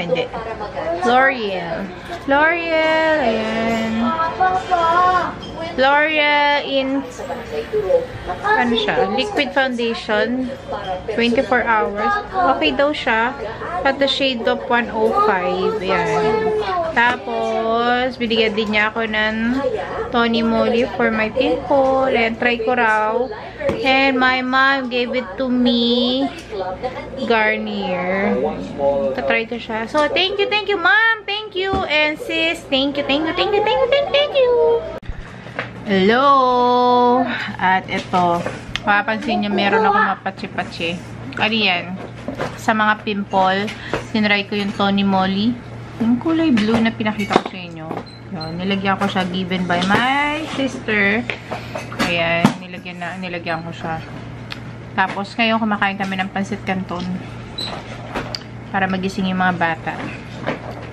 hindi. L'Oreal. L'Oreal, ayan. L'Oreal in, ano siya, liquid foundation, 24 hours. Okay daw siya. At the shade of 105. Ayan. Tapos, binigyan din niya ako ng Tony Moly for my pimple. And try ko raw. And my mom gave it to me. Garnier. Tatry ko siya. So, thank you, mom. Thank you. And sis, thank you. Hello! At ito, mapapansin niyo, meron ako mapatsi-patsi. Ano yan? Sa mga pimple, sinry ko yung Tony Moly. Yung kulay blue na pinakita ko sa inyo. Yun, nilagyan ko siya given by my sister. Ayan, nilagyan ko siya. Tapos, ngayon kumakain kami ng pansit canton. Para magising yung mga bata.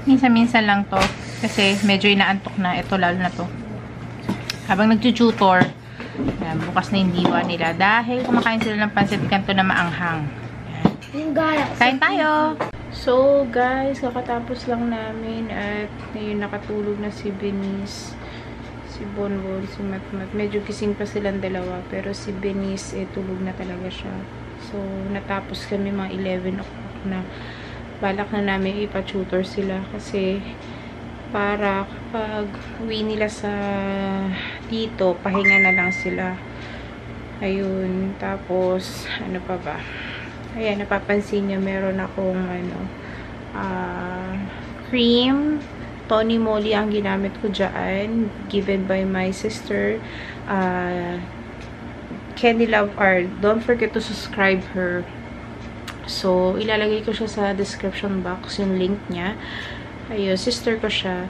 Minsan-minsan lang to. Kasi medyo inaantok na. Ito, lalo na to. Habang nagtututor, bukas na yung diwa nila. Dahil kumakain sila ng pansit canton na maanghang. Kain tayo! So, guys, kakatapos lang namin at ngayon nakatulog na si Benice, si Bonbon, si Matmat. Medyo gising pa silang dalawa, pero si Benice, tulog na talaga siya. So, natapos kami mga 11 o'clock na. Balak na namin ipa-tutor sila kasi para kapag uwi nila sa dito, pahinga na lang sila. Ayun. Tapos, ano pa ba? Ayan, napapansin nyo, meron akong cream. Tony Moly ang ginamit ko dyan. Given by my sister. Candy Love Art. Don't forget to subscribe her. So, ilalagay ko siya sa description box, yung link niya. Ayun, sister ko siya.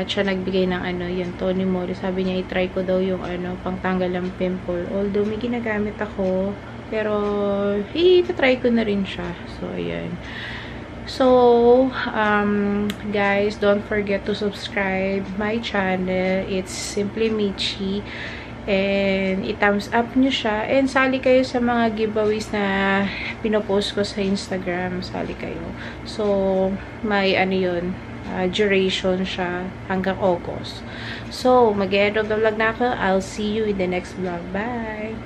Siya nagbigay ng yung Tony Moly. Sabi niya, i-try ko daw yung pangtanggal ng pimple. Although, may ginagamit ako. Pero, i-try ko na rin siya. So, ayan. So, guys, don't forget to subscribe my channel. It's Simply Michi. And, i-thumbs up nyo siya. And, sali kayo sa mga giveaways na pinopost ko sa Instagram. Sali kayo. So, may duration siya hanggang August. So, mag-end of the vlog na ako. I'll see you in the next vlog. Bye!